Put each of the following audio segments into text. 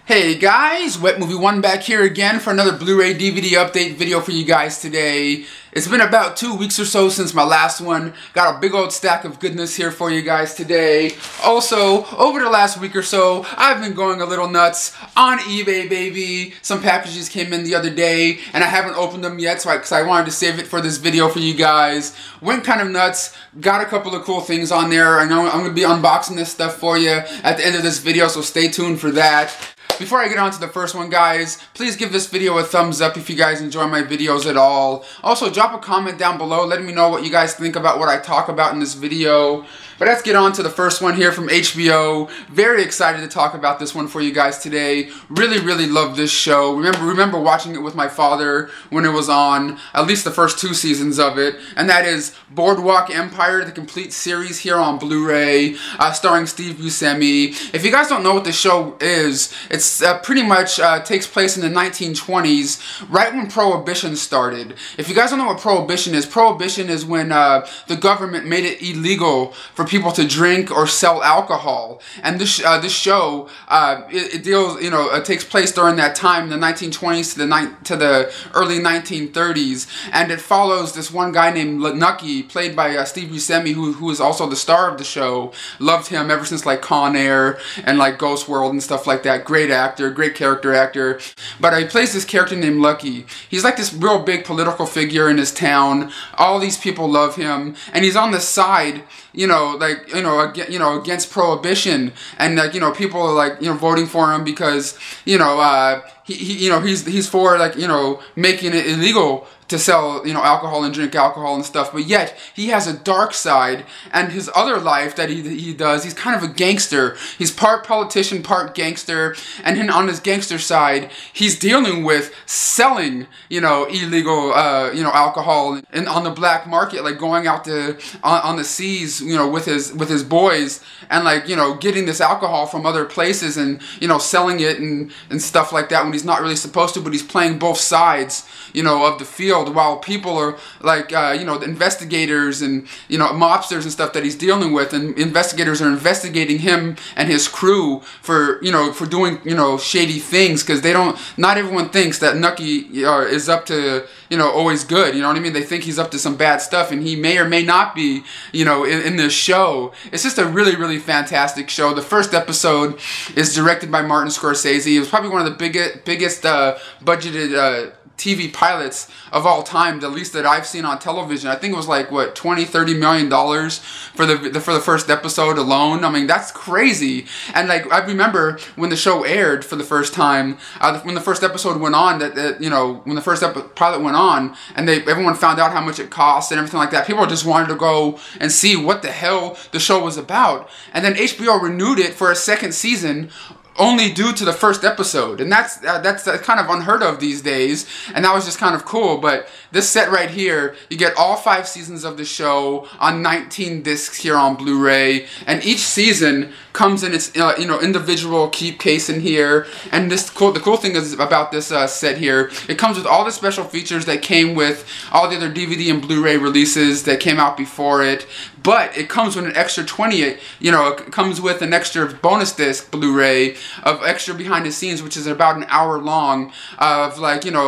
Hey guys, Wet Movie 1 back here again for another Blu-ray DVD update video for you guys today. It's been about 2 weeks or so since my last one. Got a big old stack of goodness here for you guys today. Also, over the last week or so, I've been going a little nuts on eBay, baby. Some packages came in the other day, and I haven't opened them yet, because I wanted to save it for this video for you guys. Went kind of nuts. Got a couple of cool things on there. I know I'm going to be unboxing this stuff for you at the end of this video, so stay tuned for that. Before I get on to the first one, guys, please give this video a thumbs up if you guys enjoy my videos at all. Also, drop a comment down below letting me know what you guys think about what I talk about in this video. But let's get on to the first one here from HBO. Very excited to talk about this one for you guys today. Really love this show. Remember watching it with my father when it was on, at least the first 2 seasons of it. And that is Boardwalk Empire, the complete series here on Blu-ray, starring Steve Buscemi. If you guys don't know what the show is, it's pretty much takes place in the 1920s, right when Prohibition started. If you guys don't know what Prohibition is when the government made it illegal for people to drink or sell alcohol. And this show, it deals, it takes place during that time, the 1920s to the early 1930s, and it follows this one guy named Nucky, played by Steve Buscemi, who is also the star of the show. Loved him ever since like Con Air and like Ghost World and stuff like that. Great actor, great character actor. But he plays this character named Lucky. He's like this real big political figure in his town. All these people love him, and he's on the side, against Prohibition, and people are like, voting for him because, he's for making it illegal to sell, alcohol and drink alcohol and stuff, but yet he has a dark side, and his other life that he does, he's kind of a gangster. He's part politician, part gangster, and then on his gangster side, he's dealing with selling, illegal, alcohol and on the black market, like going out to on the seas, with his boys, and getting this alcohol from other places and selling it and stuff like that when he's not really supposed to, but he's playing both sides, of the field, while people are like, the investigators and, mobsters and stuff that he's dealing with, and investigators are investigating him and his crew for, for doing, shady things, because not everyone thinks that Nucky is up to, always good, you know what I mean? They think he's up to some bad stuff, and he may or may not be, in this show. It's just a really fantastic show. The first episode is directed by Martin Scorsese. It was probably one of the biggest budgeted TV pilots of all time, the least that I've seen on television. I think it was like, what, $20-30 million for the first episode alone. I mean, that's crazy. And like, I remember when the show aired for the first time, when the first episode went on, when the first pilot went on, and everyone found out how much it cost and everything like that, people just wanted to go and see what the hell the show was about. And then HBO renewed it for a second season, only due to the first episode, and that's kind of unheard of these days, and that was just kind of cool. But this set right here, you get all 5 seasons of the show on 19 discs here on Blu-ray, and each season comes in its individual keep case in here. And the cool thing is about this set here, it comes with all the special features that came with all the other DVD and Blu-ray releases that came out before it. But it comes with an extra 20, it comes with an extra bonus disc Blu-ray of extra behind the scenes, which is about an hour long, of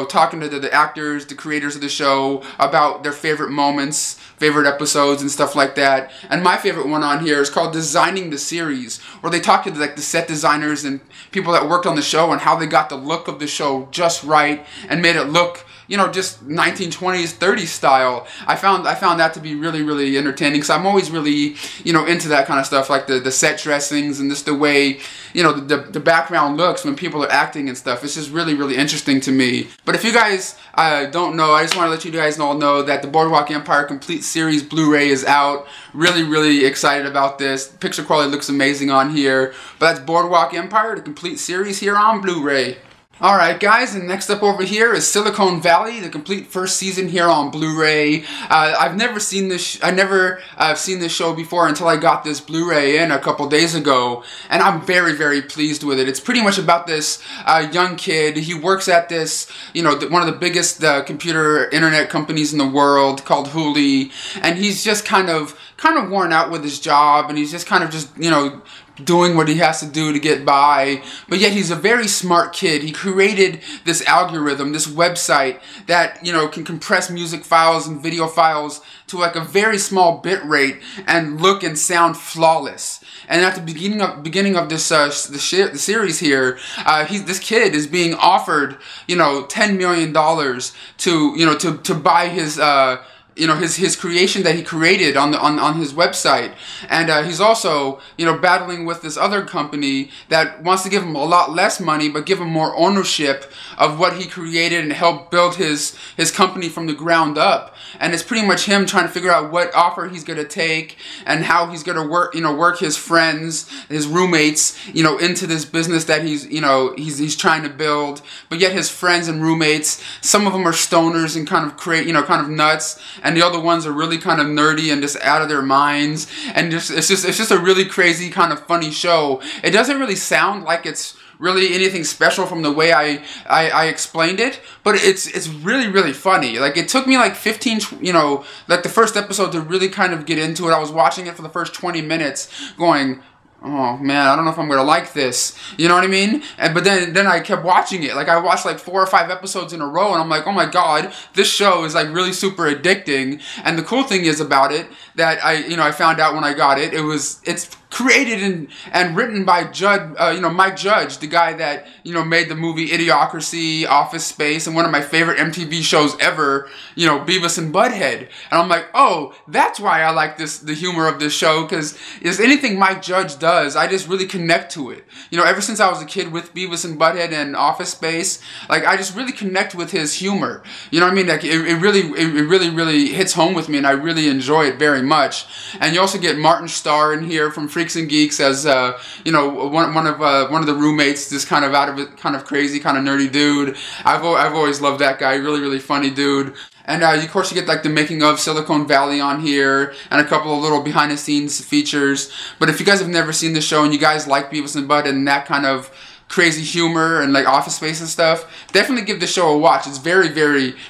talking to the actors, the creators of the show, about their favorite moments, favorite episodes and stuff like that. And my favorite one on here is called Designing the Series, where they talk to the set designers and people that worked on the show and how they got the look of the show just right and made it look, just 1920s, 30s style. I found that to be really entertaining, because I'm always really, into that kind of stuff, like the set dressings and just the way, the background looks when people are acting and stuff. It's just really interesting to me. But if you guys don't know, I just want to let you guys all know that the Boardwalk Empire Complete Series Blu-ray is out. Really excited about this. Picture quality looks amazing on here. But that's Boardwalk Empire, the Complete Series here on Blu-ray. Alright guys, and next up over here is Silicon Valley, the complete first season here on Blu-ray. I've never seen this show before until I got this Blu-ray in a couple days ago, and I'm very pleased with it. It's pretty much about this young kid. He works at this, one of the biggest computer internet companies in the world called Hooli, and he's just kind of worn out with his job, and he's just doing what he has to do to get by, but yet he's a very smart kid. He created this algorithm, this website that, you know, can compress music files and video files to like a very small bit rate and look and sound flawless. And at the beginning of this the series here, this kid is being offered, you know, $10 million to, you know, to buy his you know, his creation that he created on his website. And he's also, you know, battling with this other company that wants to give him a lot less money but give him more ownership of what he created and help build his company from the ground up. And it's pretty much him trying to figure out what offer he's going to take and how he's going to work his friends, his roommates, you know, into this business that he's trying to build. But yet his friends and roommates, some of them are stoners and kind of nuts, and the other ones are really kind of nerdy and just out of their minds. And it's just a really crazy kind of funny show. It doesn't really sound like it's really anything special from the way I explained it, but it's really, really funny. Like, it took me like 15, you know, like the first episode to really kind of get into it. I was watching it for the first 20 minutes going, oh man, I don't know if I'm gonna like this. You know what I mean? But then I kept watching it. Like, I watched like 4 or 5 episodes in a row, and I'm like, oh my god, this show is like really super addicting. And the cool thing is about it that I found out when I got it, it's created and written by Mike Judge, the guy that, you know, made the movie Idiocracy, Office Space, and one of my favorite MTV shows ever, you know, Beavis and Butthead. And I'm like, oh, that's why I like the humor of this show, because if anything Mike Judge does, I just really connect to it. You know, ever since I was a kid with Beavis and Butthead and Office Space, like, I just really connect with his humor. You know what I mean? Like, it really hits home with me, and I really enjoy it very much. And you also get Martin Starr in here from Freaks and Geeks as you know, one of the roommates, this kind of out of it, kind of crazy, kind of nerdy dude. I've always loved that guy. Really funny dude. And of course you get like the making of Silicon Valley on here and a couple of little behind the scenes features. But if you guys have never seen the show and you guys like Beavis and Butthead and that kind of crazy humor and like Office Space and stuff, definitely give the show a watch. It's very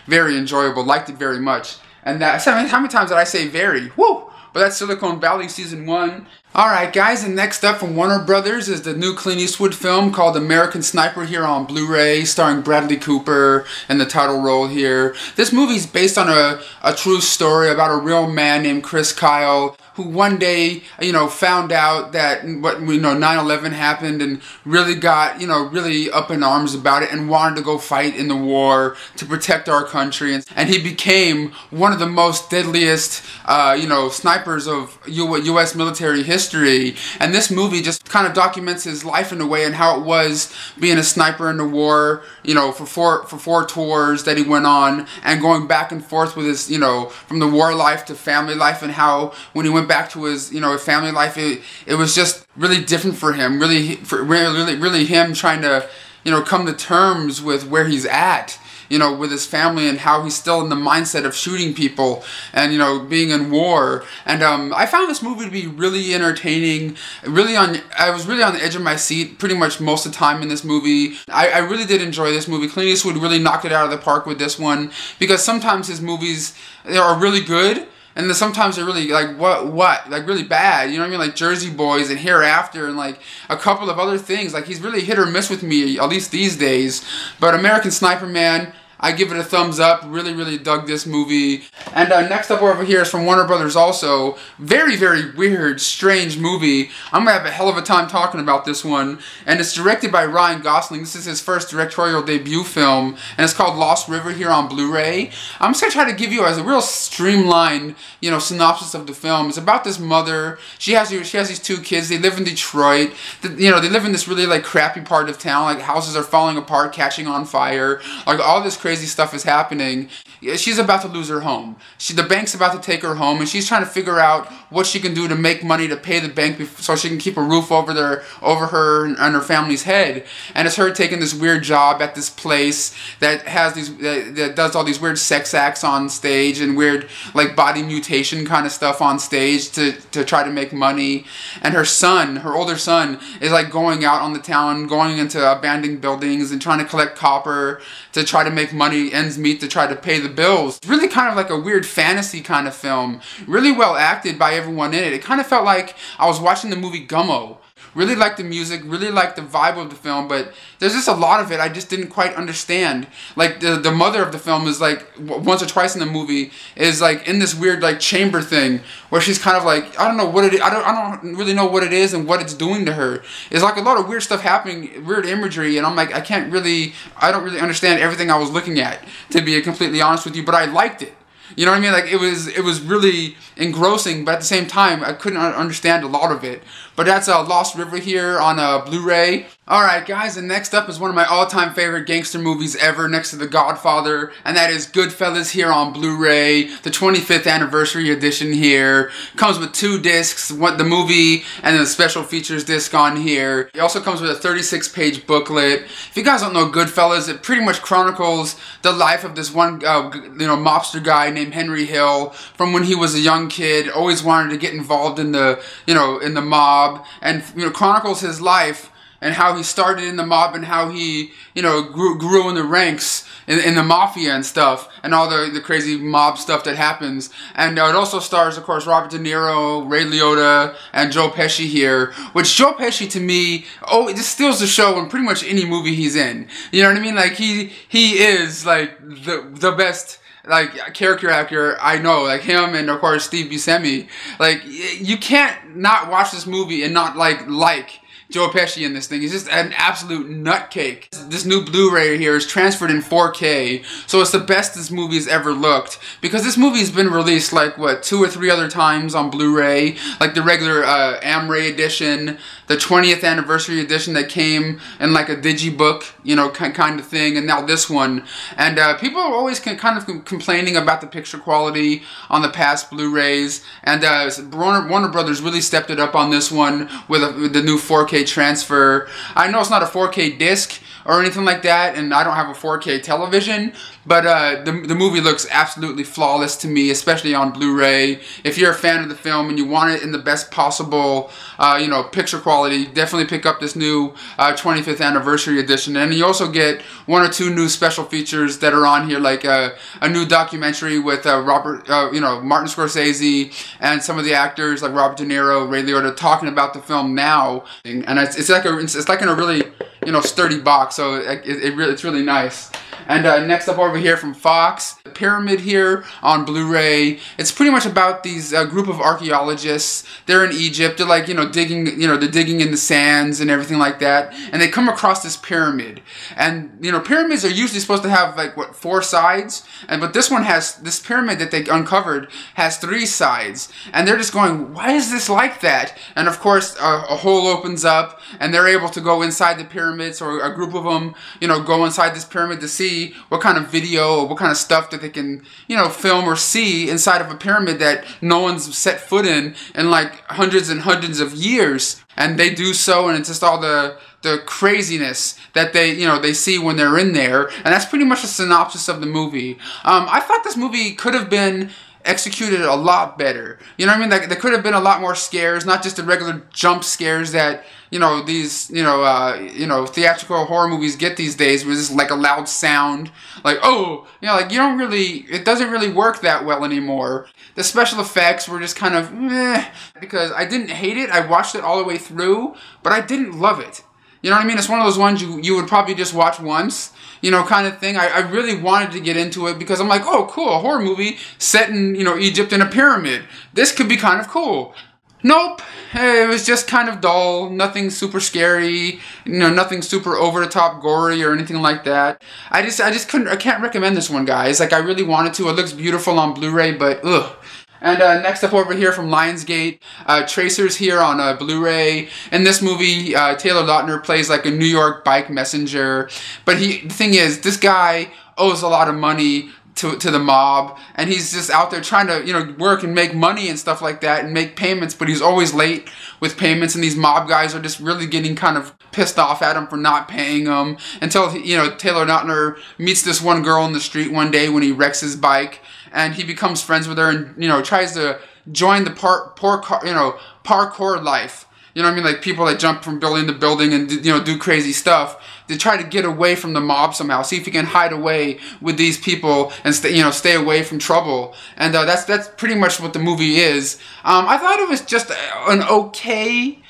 enjoyable. Liked it very much. And how many times did I say very? Woo! But that's Silicon Valley Season 1. Alright guys, and next up from Warner Brothers is the new Clint Eastwood film called American Sniper here on Blu-ray, starring Bradley Cooper in the title role here. This movie is based on a true story about a real man named Chris Kyle, who one day, you know, found out that 9/11 happened and really got, you know, really up in arms about it and wanted to go fight in the war to protect our country. And he became one of the most deadliest, you know, snipers of U.S. military history. And this movie just kind of documents his life in a way and how it was being a sniper in the war, you know, for four tours that he went on, and going back and forth with his, you know, from the war life to family life, and how when he went back to his, you know, family life, it was just really different for him. Really him trying to, you know, come to terms with where he's at, you know, with his family, and how he's still in the mindset of shooting people and, you know, being in war. And I found this movie to be really entertaining. I was really on the edge of my seat pretty much most of the time in this movie. I really did enjoy this movie. Clint Eastwood really knocked it out of the park with this one, because sometimes his movies, they are really good, and then sometimes they're really, like, like, really bad, you know what I mean? Like Jersey Boys and Hereafter and, like, a couple of other things. Like, he's really hit or miss with me, at least these days. But American Sniper, man, I give it a thumbs up. Really dug this movie. And next up over here is from Warner Brothers also. Very weird, strange movie. I'm going to have a hell of a time talking about this one. And it's directed by Ryan Gosling. This is his first directorial debut film. And it's called Lost River here on Blu-ray. I'm just going to try to give you a real streamlined, you know, synopsis of the film. It's about this mother. She has these 2 kids. They live in Detroit. You know, they live in this really, like, crappy part of town. Like, houses are falling apart, catching on fire. Like, all this crazy stuff is happening. She's about to lose her home. The bank's about to take her home, and she's trying to figure out what she can do to make money to pay the bank so she can keep a roof over her and her family's head. And it's her taking this weird job at this place that has that does all these weird sex acts on stage and weird, like, body mutation kind of stuff on stage to try to make money. And her older son, is like going out on the town, going into abandoned buildings and trying to collect copper to try to make money, ends meet, to try to pay the bills. It's really kind of like a weird fantasy kind of film. Really well acted by everyone in it. It kind of felt like I was watching the movie Gummo. really liked the music, really liked the vibe of the film, but there's just a lot of it I just didn't quite understand. Like, the mother of the film is like, once or twice in the movie, is like in this weird like chamber thing, where she's kind of like, I don't know what it is, I don't really know what it is and what it's doing to her. It's like a lot of weird stuff happening, weird imagery, and I'm like, I don't really understand everything I was looking at, to be completely honest with you, but I liked it. You know what I mean? Like, it was really engrossing, but at the same time, I couldn't understand a lot of it. But that's Lost River here on Blu-ray. Alright guys, and next up is one of my all-time favorite gangster movies ever, next to The Godfather, and that is Goodfellas here on Blu-ray, the 25th anniversary edition here. Comes with 2 discs, the movie and the special features disc on here. It also comes with a 36-page booklet. If you guys don't know Goodfellas, it pretty much chronicles the life of this one mobster guy named Henry Hill, from when he was a young kid, always wanted to get involved in the, in the mob, and chronicles his life and how he started in the mob and how he, grew in the ranks in the mafia and stuff, and all the crazy mob stuff that happens. And it also stars, of course, Robert De Niro, Ray Liotta, and Joe Pesci here, which Joe Pesci, to me, it just steals the show in pretty much any movie he's in. You know what I mean? Like, he is, like, the best, like, character actor I know, like him and of course Steve Buscemi. Like, you can't not watch this movie and not like Joe Pesci in this thing. He's just an absolute nutcake. This new Blu-ray here is transferred in 4K, so it's the best this movie has ever looked. Because this movie's been released like, what, 2 or 3 other times on Blu-ray. Like the regular Am-Ray edition, the 20th anniversary edition that came in like a digibook, kind of thing, and now this one. And people are always kind of complaining about the picture quality on the past Blu-rays, and Warner Brothers really stepped it up on this one with the new 4K transfer. I know it's not a 4K disc or anything like that, and I don't have a 4K television, but the movie looks absolutely flawless to me, especially on Blu-ray. If you're a fan of the film and you want it in the best possible, picture quality, definitely pick up this new 25th anniversary edition. And you also get 1 or 2 new special features that are on here, like a new documentary with Martin Scorsese and some of the actors like Robert De Niro, Ray Liotta, talking about the film now. And it's like in a really sturdy box, so it's really nice. And next up over here from Fox, The Pyramid here on Blu-ray. It's pretty much about these group of archaeologists. They're in Egypt. They're like, digging, they're digging in the sands and everything like that. And they come across this pyramid. And, pyramids are usually supposed to have like, 4 sides? But this pyramid that they uncovered has 3 sides. And they're just going, why is this like that? And of course, a hole opens up and they're able to go inside the pyramid. So a group of them, go inside this pyramid to see what kind of video or what kind of stuff that they can, film or see inside of a pyramid that no one's set foot in like hundreds and hundreds of years. And they do so, and it's just all the craziness that they see when they're in there. And that's pretty much a synopsis of the movie. I thought this movie could have been executed a lot better. You know what I mean? Like, there could have been a lot more scares, not just the regular jump scares that these theatrical horror movies get these days, with just like a loud sound, like, oh, it doesn't really work that well anymore. The special effects were just kind of meh, because I didn't hate it. I watched it all the way through, but I didn't love it. You know what I mean? It's one of those ones you would probably just watch once, kind of thing. I really wanted to get into it because I'm like, oh, cool, a horror movie set in, Egypt in a pyramid. This could be kind of cool. Nope, it was just kind of dull, nothing super scary, nothing super over-the-top gory or anything like that. I can't recommend this one, guys. Like, I really wanted to. It looks beautiful on Blu-ray, but ugh. And next up over here from Lionsgate, Tracers here on Blu-ray. In this movie, Taylor Lautner plays like a New York bike messenger. But the thing is, this guy owes a lot of money to the mob, and he's just out there trying to work and make money and stuff like that and make payments, but he's always late with payments, and these mob guys are just really getting kind of pissed off at him for not paying them, until Taylor Lautner meets this one girl in the street one day when he wrecks his bike, and he becomes friends with her and tries to join the parkour life. You know what I mean? Like, people that jump from building to building and do crazy stuff. They try to get away from the mob somehow. See if you can hide away with these people and stay away from trouble. And that's pretty much what the movie is. I thought it was just an okay,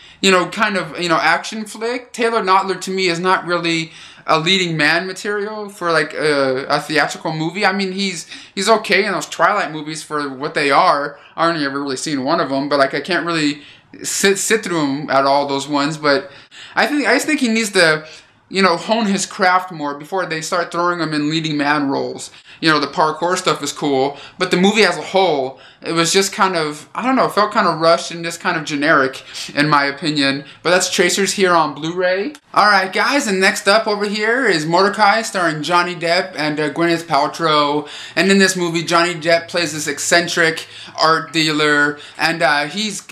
kind of, action flick. Taylor Lautner to me is not really a leading man material for like a theatrical movie. I mean, he's okay in those Twilight movies for what they are. I only ever really seen one of them, but like I can't really sit through them at all, those ones. But I just think he needs to, hone his craft more before they start throwing him in leading man roles. The parkour stuff is cool, but the movie as a whole, it was just kind of, I don't know, it felt kind of rushed and just kind of generic, in my opinion. But that's Tracers here on Blu-ray. Alright guys, and next up over here is Mordecai, starring Johnny Depp and Gwyneth Paltrow. And in this movie, Johnny Depp plays this eccentric art dealer, and he's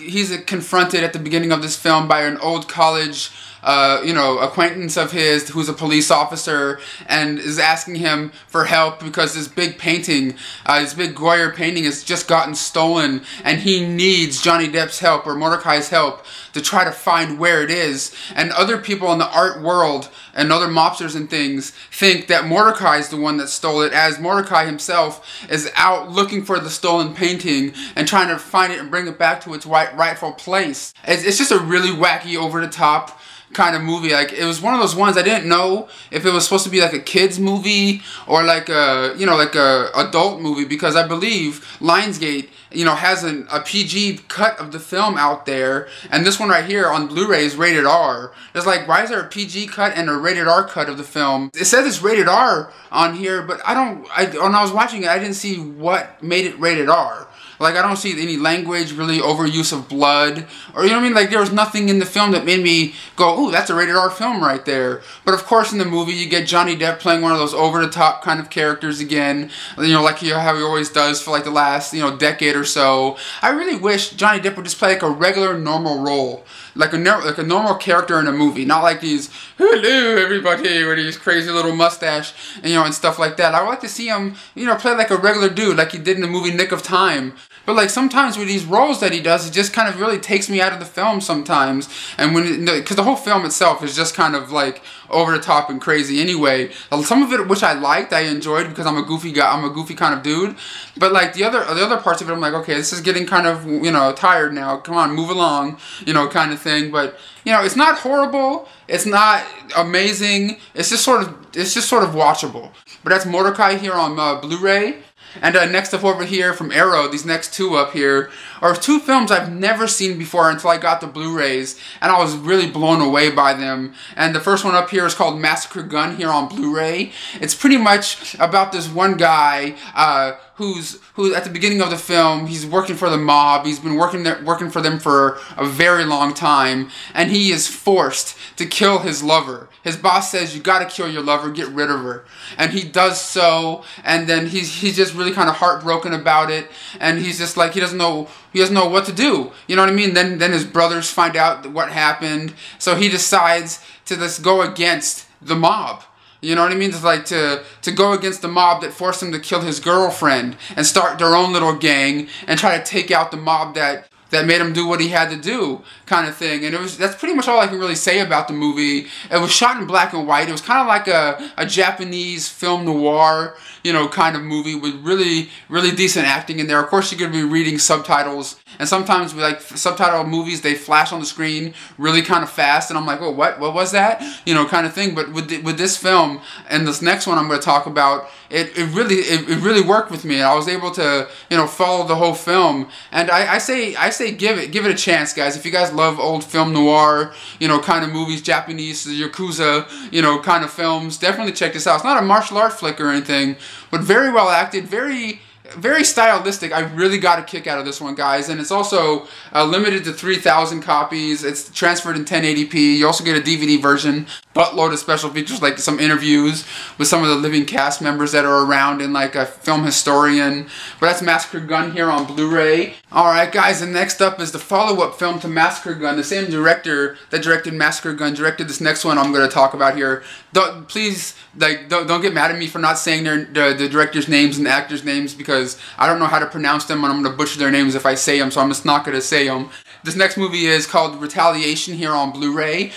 confronted at the beginning of this film by an old college acquaintance of his who's a police officer, and is asking him for help because this big painting, this big Goyer painting has just gotten stolen, and he needs Johnny Depp's help, or Mordecai's help, to try to find where it is. And other people in the art world and other mobsters and things think that Mordecai's the one that stole it, as Mordecai himself is out looking for the stolen painting and trying to find it and bring it back to its rightful place. It's just a really wacky, over-the-top kind of movie. Like, it was one of those ones I didn't know if it was supposed to be like a kids movie or like a like a adult movie, because I believe Lionsgate has a PG cut of the film out there, and this one right here on Blu-ray is rated R. It's like, why is there a PG cut and a rated R cut of the film? It says it's rated R on here, but when I was watching it, I didn't see what made it rated R. Like, I don't see any language, really overuse of blood, or, like, there was nothing in the film that made me go, ooh, that's a rated R film right there. But of course in the movie you get Johnny Depp playing one of those over-the-top kind of characters again, like how he always does for like the last, decade or so. I really wish Johnny Depp would just play like a regular, normal role. Like a normal character in a movie, not like these, hello everybody, with his crazy little mustache, and stuff like that. I would like to see him, play like a regular dude, like he did in the movie Nick of Time. But like sometimes with these roles that he does, it just kind of really takes me out of the film sometimes. And because the whole film itself is just kind of like over the top and crazy anyway. Some of it, which I liked, I enjoyed, because I'm a goofy guy, I'm a goofy kind of dude. But like the other parts of it, I'm like, okay, this is getting kind of, tired now. Come on, move along, kind of thing. But it's not horrible. It's not amazing. It's just sort of watchable. But that's Mordecai here on Blu-ray. And next up over here from Arrow, these next two up here are two films I've never seen before until I got the Blu-rays, and I was really blown away by them. And the first one up here is called Massacre Gun here on Blu-ray. It's pretty much about this one guy who's at the beginning of the film, he's working for the mob. He's been working for them for a very long time, and he is forced to kill his lover. His boss says, you gotta kill your lover, get rid of her. And he does so, and then he's just really kind of heartbroken about it, and he's just like, he doesn't know what to do. You know what I mean? Then his brothers find out what happened, so he decides to just go against the mob. You know what I mean? It's like to go against the mob that forced him to kill his girlfriend and start their own little gang and try to take out the mob that made him do what he had to do, kind of thing. And that's pretty much all I can really say about the movie. It was shot in black and white. It was kind of like a Japanese film noir, kind of movie with really, really decent acting in there. Of course, you're going to be reading subtitles, and sometimes with like subtitle movies, they flash on the screen really kind of fast, and I'm like, oh, what was that? Kind of thing. But with this film and this next one I'm going to talk about, it really worked with me. I was able to follow the whole film, and I say give it a chance, guys. If you guys love old film noir, kind of movies, Japanese, Yakuza, kind of films, definitely check this out. It's not a martial art flick or anything, but very well acted, very stylistic. I really got a kick out of this one, guys. And it's also limited to 3,000 copies. It's transferred in 1080p. You also get a DVD version, buttload of special features like some interviews with some of the living cast members that are around, and like a film historian. But that's Massacre Gun here on Blu-ray. Alright guys, and next up is the follow-up film to Massacre Gun. The same director that directed Massacre Gun directed this next one I'm going to talk about here. Please, don't get mad at me for not saying the director's names and the actors' names, because I don't know how to pronounce them, and I'm going to butcher their names if I say them, so I'm just not going to say them. This next movie is called Retaliation here on Blu-ray.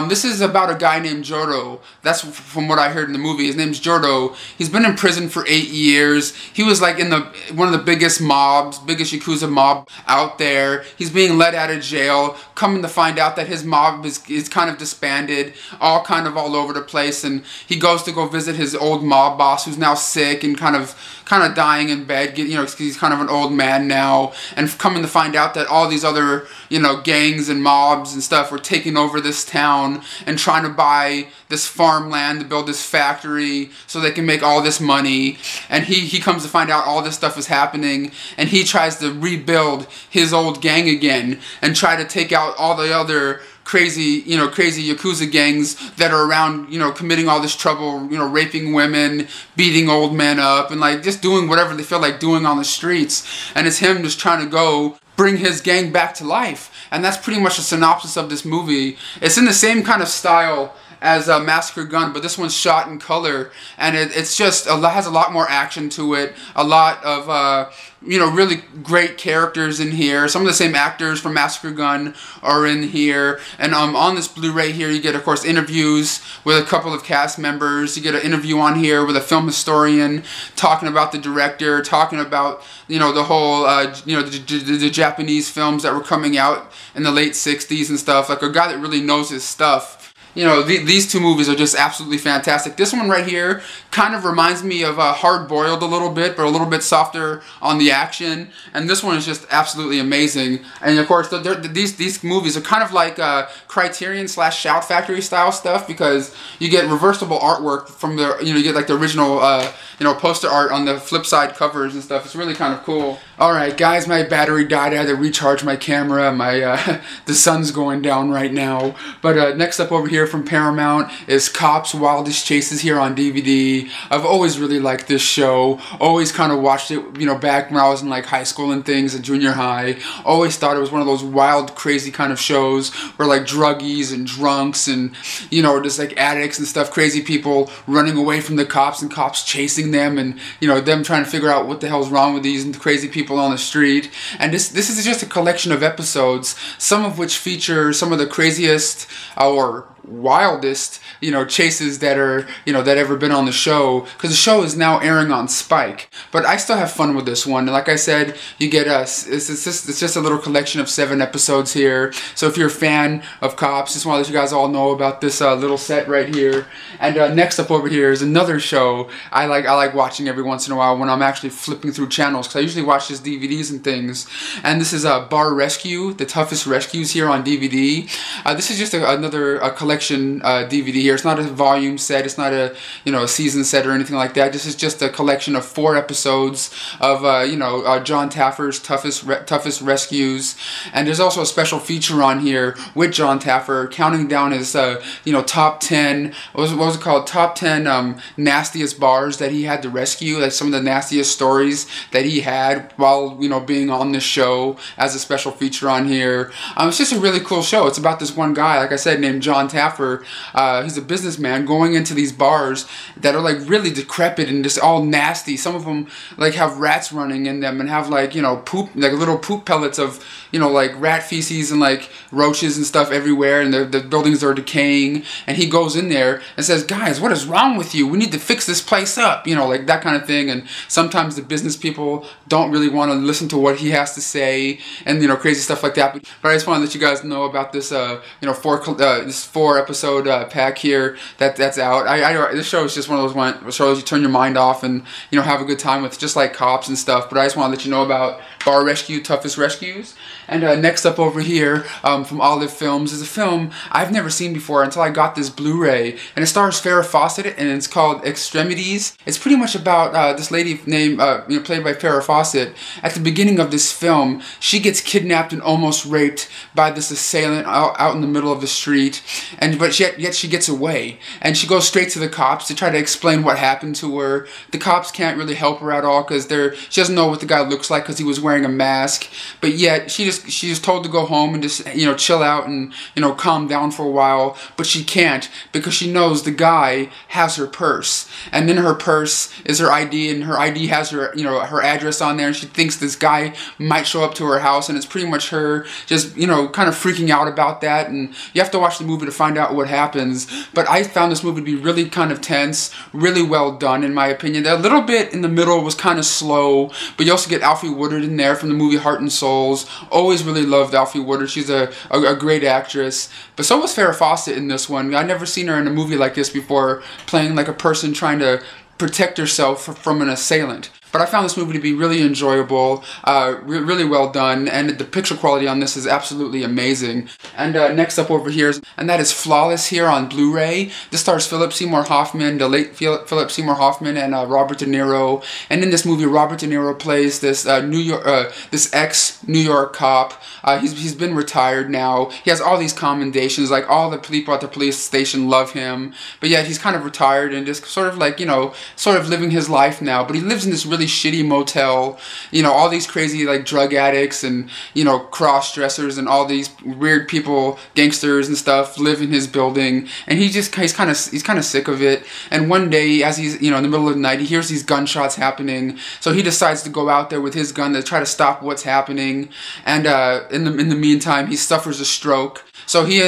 This is about a guy named Joro. That's from what I heard in the movie. His name's Joro. He's been in prison for 8 years. He was like in one of the biggest Yakuza mob out there. He's being let out of jail coming to find out that his mob is kind of disbanded, all over the place, and he goes to go visit his old mob boss who's now sick and kind of dying in bed. You know, he's kind of an old man now, and coming to find out that all these other, you know, gangs and mobs and stuff were taking over this town and trying to buy this farmland to build this factory so they can make all this money. And he comes to find out all this stuff is happening, and he tries to rebuild his old gang again and try to take out all the other crazy Yakuza gangs that are around, you know, committing all this trouble, you know, raping women, beating old men up, and like just doing whatever they feel like doing on the streets. And it's him just trying to go bring his gang back to life. And that's pretty much a synopsis of this movie. It's in the same kind of style as Massacre Gun, but this one's shot in color, and it's just has a lot more action to it. A lot of you know, really great characters in here. Some of the same actors from Massacre Gun are in here. And on this Blu-ray here, you get, of course, interviews with a couple of cast members. You get an interview on here with a film historian talking about the director, talking about, you know, the whole, you know, the Japanese films that were coming out in the late 60s and stuff. Like a guy that really knows his stuff. You know, these two movies are just absolutely fantastic. This one right here kind of reminds me of Hard Boiled a little bit, but a little bit softer on the action. And this one is just absolutely amazing. And of course, these movies are kind of like Criterion / Shout Factory style stuff, because you get reversible artwork from the, you know, you get like the original, you know, poster art on the flip side covers and stuff. It's really kind of cool. Alright guys, my battery died. I had to recharge my camera. My the sun's going down right now. But next up over here from Paramount is Cops Wildest Chases here on DVD. I've always really liked this show. Always kind of watched it, you know, back when I was in like high school and things, and junior high. Always thought it was one of those wild, crazy kind of shows where like druggies and drunks and, you know, just like addicts and stuff, crazy people running away from the cops and cops chasing them, and, you know, them trying to figure out what the hell's wrong with these crazy people on the street. And this is just a collection of episodes, some of which feature some of the craziest or wildest, you know, chases that are, you know, that ever been on the show, because the show is now airing on Spike. But I still have fun with this one. Like I said, you get it's just a little collection of 7 episodes here. So if you're a fan of Cops, just want to let you guys all know about this little set right here. And next up over here is another show I like watching every once in a while when I'm actually flipping through channels, because I usually watch just DVDs and things. And this is Bar Rescue, the toughest rescues here on DVD. This is just another collection DVD here. It's not a volume set. It's not a, you know, a season set or anything like that. This is just a collection of 4 episodes of you know, John Taffer's toughest rescues. And there's also a special feature on here with John Taffer counting down his you know, top 10 what was it called, top 10 nastiest bars that he had to rescue, like some of the nastiest stories that he had while, you know, being on this show as a special feature on here. It's just a really cool show. It's about this one guy, like I said, named John Taffer. He's a businessman going into these bars that are like really decrepit and just all nasty. Some of them like have rats running in them and have like, you know, poop, like little poop pellets of, you know, like rat feces and like roaches and stuff everywhere, and the buildings are decaying. And he goes in there and says, guys, what is wrong with you? We need to fix this place up, you know, like that kind of thing. And sometimes the business people don't really want to listen to what he has to say, and, you know, crazy stuff like that. But I just want to let you guys know about this you know, 4 episode pack here that's out. This show is just one of those shows you turn your mind off and, you know, have a good time with, just like Cops and stuff. But I just want to let you know about Bar Rescue, Toughest Rescues. And next up over here from Olive Films is a film I've never seen before until I got this Blu-ray, and it stars Farrah Fawcett, and it's called Extremities. It's pretty much about this lady named, you know, played by Farrah Fawcett. At the beginning of this film, she gets kidnapped and almost raped by this assailant out in the middle of the street, but yet she gets away, and she goes straight to the cops to try to explain what happened to her. The cops can't really help her at all because she doesn't know what the guy looks like because he was wearing a mask, but yet she's told to go home and just, you know, chill out and, you know, calm down for a while, but she can't because she knows the guy has her purse, and in her purse is her ID, and her ID has her, you know, her address on there, and she thinks this guy might show up to her house, and it's pretty much her just, you know, kind of freaking out about that. And you have to watch the movie to find out what happens. But I found this movie to be really kind of tense, really well done in my opinion. A little bit in the middle was kind of slow, but you also get Alfre Woodard in there from the movie Heart and Souls. always really loved Alfre Woodard. She's a great actress. But so was Farrah Fawcett in this one. I'd never seen her in a movie like this before, playing like a person trying to protect herself from an assailant. But I found this movie to be really enjoyable, really well done, and the picture quality on this is absolutely amazing. And next up over here, and that is Flawless here on Blu-ray. This stars Philip Seymour Hoffman, the late Philip Seymour Hoffman, and Robert De Niro. And in this movie, Robert De Niro plays this this ex-New York cop. He's been retired now. He has all these commendations, like all the people at the police station love him, but yet he's kind of retired and just sort of like, you know, sort of living his life now. But he lives in this really shitty motel, you know, all these crazy like drug addicts and, you know, cross-dressers and all these weird people, gangsters and stuff live in his building, and he's kind of sick of it. And one day, as he's, you know, in the middle of the night, he hears these gunshots happening, so he decides to go out there with his gun to try to stop what's happening. And in the meantime, he suffers a stroke. So he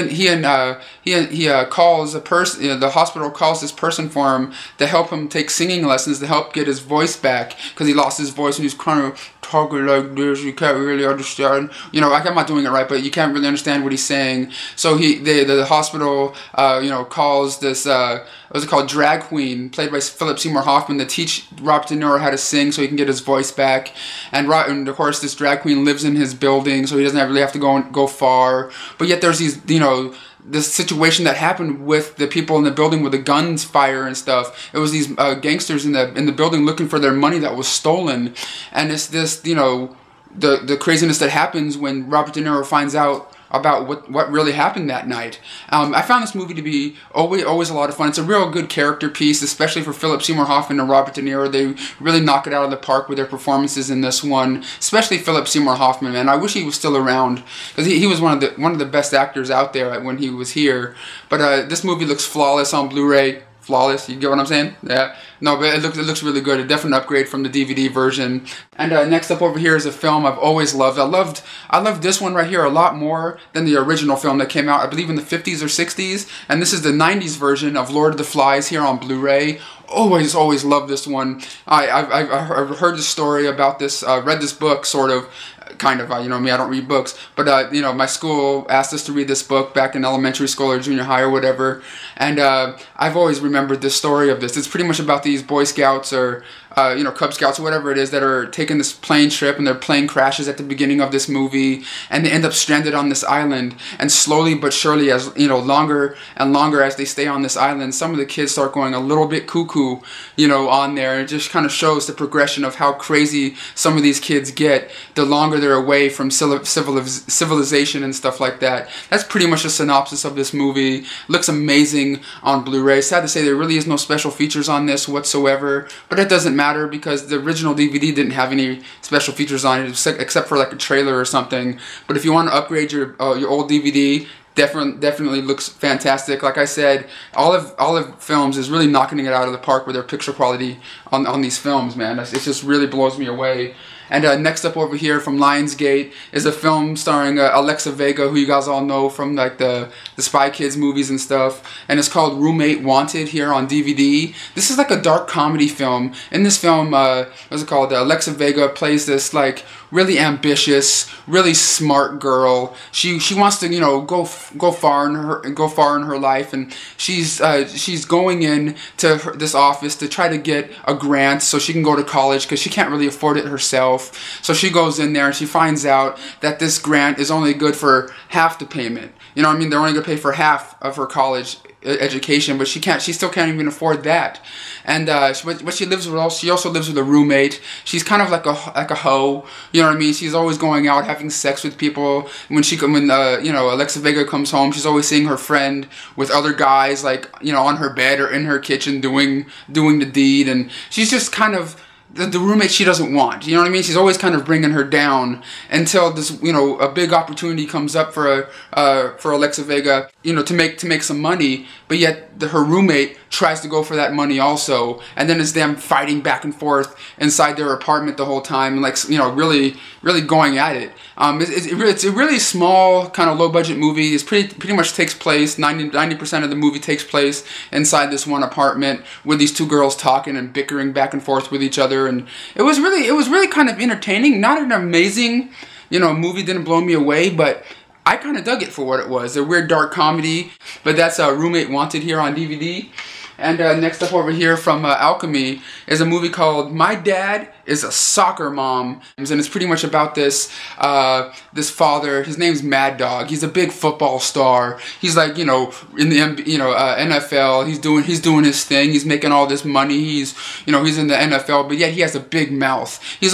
calls a person, you know, the hospital calls this person for him to help him take singing lessons to help get his voice back, because he lost his voice and he's kind of talking like this. You can't really understand, you know, I'm not doing it right, but you can't really understand what he's saying. So the hospital, you know, calls this, what's it called, drag queen, played by Philip Seymour Hoffman, to teach Robert De Niro how to sing so he can get his voice back. And of course, this drag queen lives in his building, so he doesn't really have to go far. But yet there's these, you know, this situation that happened with the people in the building with the guns fire and stuff. It was these gangsters in the building looking for their money that was stolen. And it's this, you know, the craziness that happens when Robert De Niro finds out about what really happened that night. I found this movie to be always a lot of fun. It's a real good character piece, especially for Philip Seymour Hoffman and Robert De Niro. They really knock it out of the park with their performances in this one, especially Philip Seymour Hoffman, man. I wish he was still around, because he was one of the best actors out there when he was here. But this movie looks flawless on Blu-ray. Flawless, you get what I'm saying? Yeah. No, but it looks really good. A definite upgrade from the DVD version. And next up over here is a film I've always loved. I loved this one right here a lot more than the original film that came out, I believe, in the 50s or 60s. And this is the 90s version of Lord of the Flies here on Blu-ray. Always loved this one. I've heard the story about this, read this book, sort of, kind of, you know me, I don't read books, but, you know, my school asked us to read this book back in elementary school or junior high or whatever, and I've always remembered the story of this. It's pretty much about these Boy Scouts or, you know, Cub Scouts or whatever it is that are taking this plane trip, and their plane crashes at the beginning of this movie, and they end up stranded on this island, and slowly but surely, as, you know, longer and longer as they stay on this island, some of the kids start going a little bit cuckoo, you know, on there, and it just kind of shows the progression of how crazy some of these kids get the longer they're away from civilization and stuff like that. That's pretty much a synopsis of this movie. Looks amazing on Blu-ray. Sad to say there really is no special features on this whatsoever, but that doesn't matter because the original DVD didn't have any special features on it except for like a trailer or something. But if you want to upgrade your old DVD, definitely looks fantastic. Like I said, Olive Films is really knocking it out of the park with their picture quality on these films, man. It just really blows me away. And next up over here from Lionsgate is a film starring Alexa Vega, who you guys all know from like the Spy Kids movies and stuff. And it's called Roommate Wanted here on DVD. This is like a dark comedy film. In this film, what's it called? Alexa Vega plays this like really ambitious, really smart girl. She wants to, you know, go far in her life, and she's going in to this office to try to get a grant so she can go to college because she can't really afford it herself. So she goes in there and she finds out that this grant is only good for half the payment. You know what I mean? They're only going to pay for half of her college education, but she still can't even afford that. And but she also lives with a roommate. She's kind of like a hoe, you know what I mean? She's always going out having sex with people. When you know, Alexa Vega comes home, she's always seeing her friend with other guys, like, you know, on her bed or in her kitchen doing the deed, and she's just kind of the roommate she doesn't want, you know what I mean? She's always kind of bringing her down until this, you know, a big opportunity comes up for Alexa Vega, you know, to make some money, but yet her roommate tries to go for that money also, and then it's them fighting back and forth inside their apartment the whole time, and like, you know, really going at it. It's a really small, kind of low budget movie. It's pretty much takes place 90% of the movie takes place inside this one apartment with these two girls talking and bickering back and forth with each other, and it was really kind of entertaining. Not an amazing movie didn't blow me away, but I kind of dug it for what it was. A weird dark comedy, but that's Roommate Wanted here on DVD. And next up over here from Alchemy is a movie called My Dad is a Soccer Mom. And it's pretty much about this this father. His name's Mad Dog. He's a big football star. He's like, in the NFL. He's doing his thing. He's making all this money. He's in the NFL, but yet he has a big mouth. He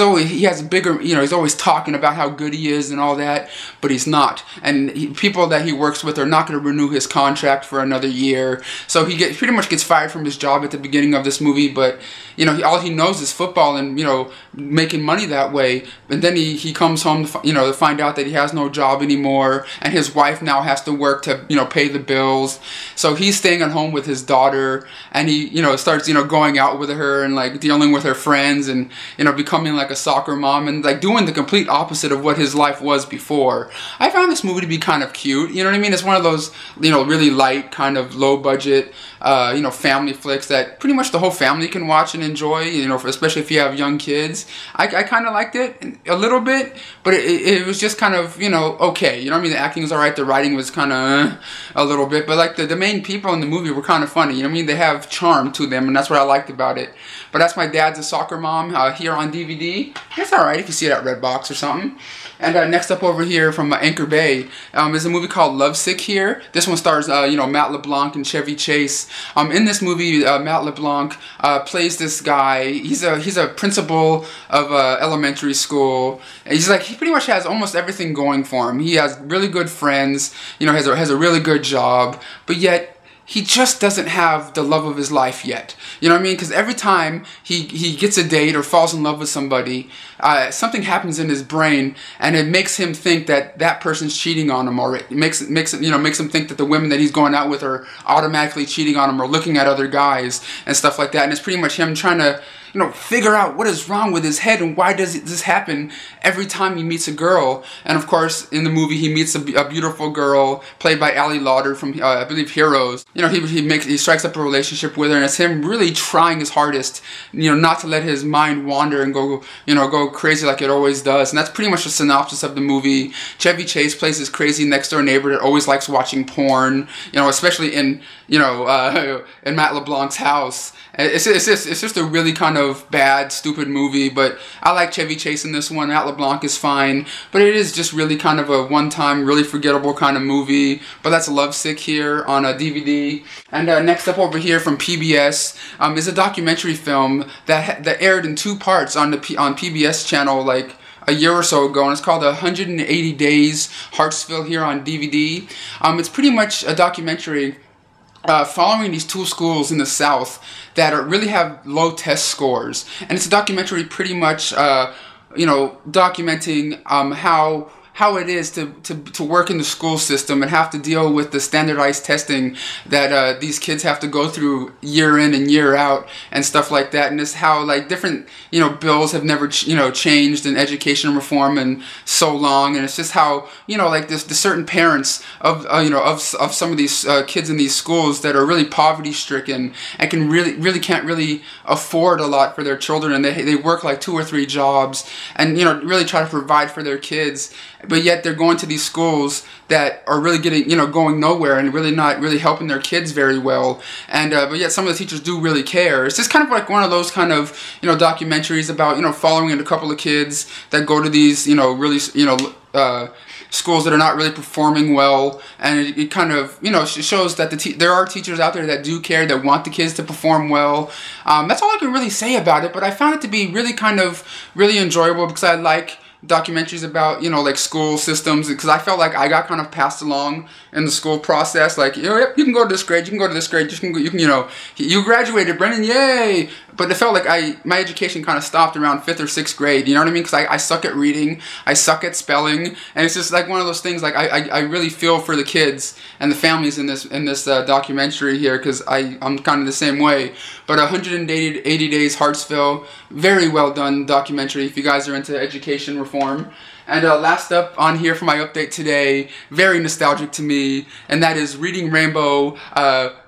has a bigger, he's always talking about how good he is and all that, but he's not. And people that he works with are not going to renew his contract for another year. So he pretty much gets fired from his job at the beginning of this movie, but all he knows is football and making money that way. And then he comes home to, to find out that he has no job anymore, and his wife now has to work to pay the bills. So he's staying at home with his daughter, and he starts going out with her and like dealing with her friends and becoming like a soccer mom and like doing the complete opposite of what his life was before. I found this movie to be kind of cute. You know what I mean? It's one of those really light, kind of low budget family flicks that pretty much the whole family can watch and enjoy, especially if you have young kids. I kind of liked it a little bit, but it was just kind of, okay. You know what I mean? The acting was alright, the writing was kind of a little bit, but like the main people in the movie were kind of funny. You know what I mean? They have charm to them, and that's what I liked about it. But that's My Dad's a Soccer Mom here on DVD. It's alright if you see it at Redbox or something. And next up over here from Anchor Bay is a movie called Lovesick here. This one stars, Matt LeBlanc and Chevy Chase. In this movie, Matt LeBlanc plays this guy. He's a principal of elementary school. And he pretty much has almost everything going for him. He has really good friends. Has a really good job, but yet he just doesn't have the love of his life yet. You know what I mean? Because every time he gets a date or falls in love with somebody, something happens in his brain, and it makes him think that that person's cheating on him, or it makes him think that the women that he's going out with are automatically cheating on him or looking at other guys and stuff like that. And it's pretty much him trying to figure out what is wrong with his head and why does this happen every time he meets a girl. And of course, in the movie, he meets a beautiful girl played by Ali Lauder from, I believe, Heroes. He strikes up a relationship with her, and it's him really trying his hardest, not to let his mind wander and go crazy like it always does. And that's pretty much the synopsis of the movie. Chevy Chase plays this crazy next door neighbor that always likes watching porn, especially in Matt LeBlanc's house. It's just a really kind of bad, stupid movie, but I like Chevy Chase in this one. Matt LeBlanc is fine, but it is just really kind of a one-time, really forgettable kind of movie. But that's Lovesick here on a DVD. And next up over here from PBS is a documentary film that aired in 2 parts on PBS channel like a year or so ago, and it's called 180 Days Hartsville here on DVD. It's pretty much a documentary following these 2 schools in the South that really have low test scores. And it's a documentary pretty much, documenting how it is to work in the school system and have to deal with the standardized testing that these kids have to go through year in and year out and stuff like that. And it's how like different bills have never changed in education reform in so long. And it's just how like the certain parents of of some of these kids in these schools that are really poverty stricken and can really can't afford a lot for their children, and they work like 2 or 3 jobs and really try to provide for their kids. But yet they're going to these schools that are really getting, going nowhere and really not really helping their kids very well. And but yet some of the teachers do really care. It's just kind of like one of those kind of documentaries about following a couple of kids that go to these really schools that are not really performing well, and it kind of shows that there are teachers out there that do care, that want the kids to perform well. That's all I can really say about it. But I found it to be really enjoyable because I like documentaries about like school systems, because I felt like I got kind of passed along in the school process, like yep, you can go to this grade, you can go to this grade, you graduated, Brennan, yay. But it felt like my education kind of stopped around 5th or 6th grade, you know what I mean? Because I suck at reading, I suck at spelling, and it's just like one of those things. Like I really feel for the kids and the families in this documentary here, because I'm kind of the same way. But 180 Days Hartsville, very well done documentary if you guys are into education reform. And last up on here for my update today, very nostalgic to me, and that is Reading Rainbow,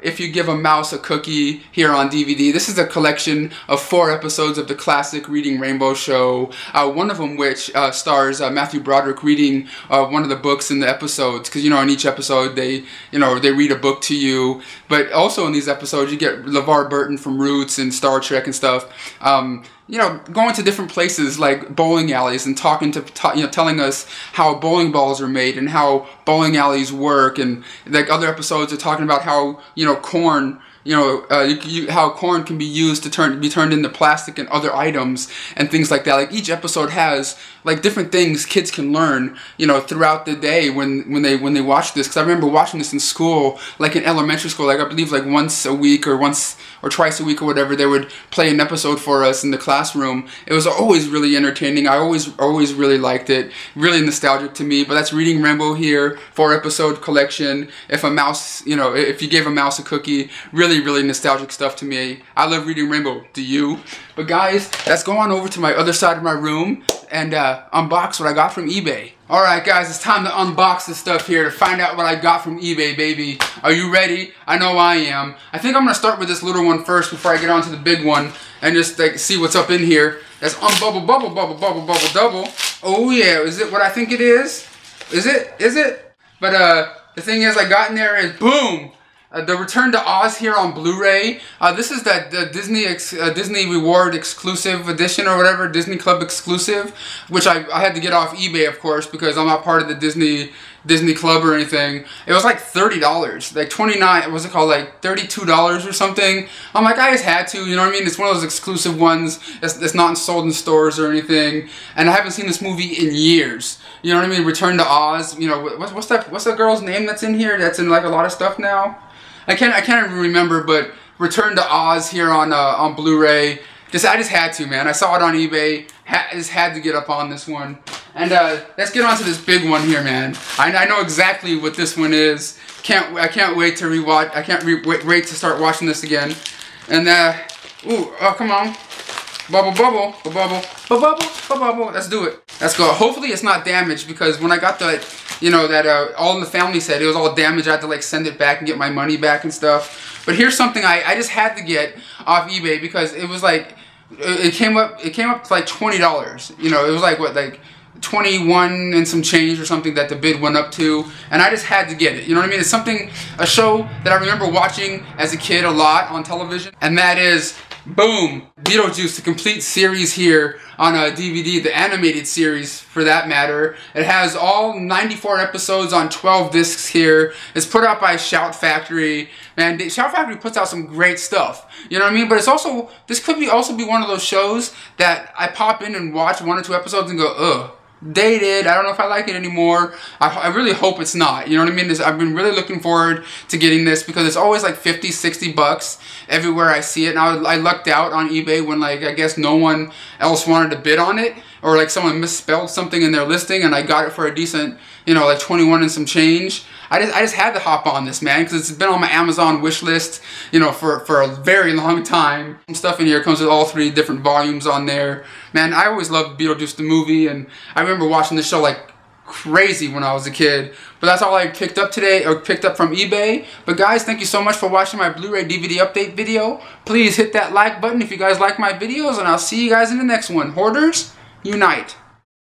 If You Give a Mouse a Cookie, here on DVD. This is a collection of 4 episodes of the classic Reading Rainbow show, one of them which stars Matthew Broderick reading one of the books in the episodes, because, you know, in each episode they read a book to you, but also in these episodes you get LeVar Burton from Roots and Star Trek and stuff. You know, going to different places like bowling alleys and talking to, telling us how bowling balls are made and how bowling alleys work, and like other episodes are talking about how, corn, how corn can be used to be turned into plastic and other items and things like that. Like each episode has like different things kids can learn, throughout the day when they watch this. Because I remember watching this in school, like in elementary school, like I believe like once a week or twice a week or whatever, they would play an episode for us in the classroom. It was always really entertaining. I always really liked it. Really nostalgic to me. But that's Reading Rainbow here, 4-episode collection. If a mouse, if you gave a mouse a cookie, really nostalgic stuff to me. I love Reading Rainbow. Do you? But guys, let's go on over to my other side of my room and unbox what I got from eBay. Alright guys, it's time to unbox this stuff here to find out what I got from eBay, baby. Are you ready? I know I am. I think I'm going to start with this little one first before I get on to the big one and just like see what's up in here. That's Bubble. Oh yeah, is it what I think it is? Is it? But the thing is, I got in there and boom! The Return to Oz here on Blu-ray. This is that Disney Reward exclusive edition or whatever, Disney Club exclusive, which I had to get off eBay, of course, because I'm not part of the Disney Club or anything. It was like $30, like $29, what's it called, like $32 or something. I'm like, I just had to, you know what I mean? It's one of those exclusive ones that's not sold in stores or anything, and I haven't seen this movie in years. You know what I mean? Return to Oz. What's that girl's name that's in here? That's in like a lot of stuff now. I can't even remember, but Return to Oz here on Blu-ray. I just had to, man. I saw it on eBay. Just had to get up on this one. And let's get on to this big one here, man. I know exactly what this one is. I can't wait to rewatch. I can't wait to start watching this again. And oh, come on. Bubble. Let's do it. Let's go. Hopefully it's not damaged, because when I got that, All in the Family said it was all damaged. I had to like send it back and get my money back and stuff. But here's something I just had to get off eBay, because it was like, it came up to like $20. It was like, what, like 21 and some change or something that the bid went up to, and I just had to get it. You know what I mean? It's a show that I remember watching as a kid a lot on television, and that is, boom, Beetlejuice, the complete series here on a DVD, the animated series for that matter. It has all 94 episodes on 12 discs here. It's put out by Shout Factory. Man, Shout Factory puts out some great stuff. You know what I mean? But it's also, this could also be one of those shows that I pop in and watch 1 or 2 episodes and go, ugh, dated, I don't know if I like it anymore. I really hope it's not, you know what I mean? I've been really looking forward to getting this, because it's always like 50, 60 bucks everywhere I see it. And I lucked out on eBay when, like, I guess no one else wanted to bid on it, or like someone misspelled something in their listing, and I got it for a decent, like 21 and some change. I just had to hop on this, man, because it's been on my Amazon wish list, for a very long time. Some stuff in here comes with all 3 different volumes on there. Man, I always loved Beetlejuice the movie, and I remember watching this show like crazy when I was a kid. But that's all I picked up today, or picked up from eBay. But guys, thank you so much for watching my Blu-ray DVD update video. Please hit that like button if you guys like my videos, and I'll see you guys in the next one. Hoarders, unite.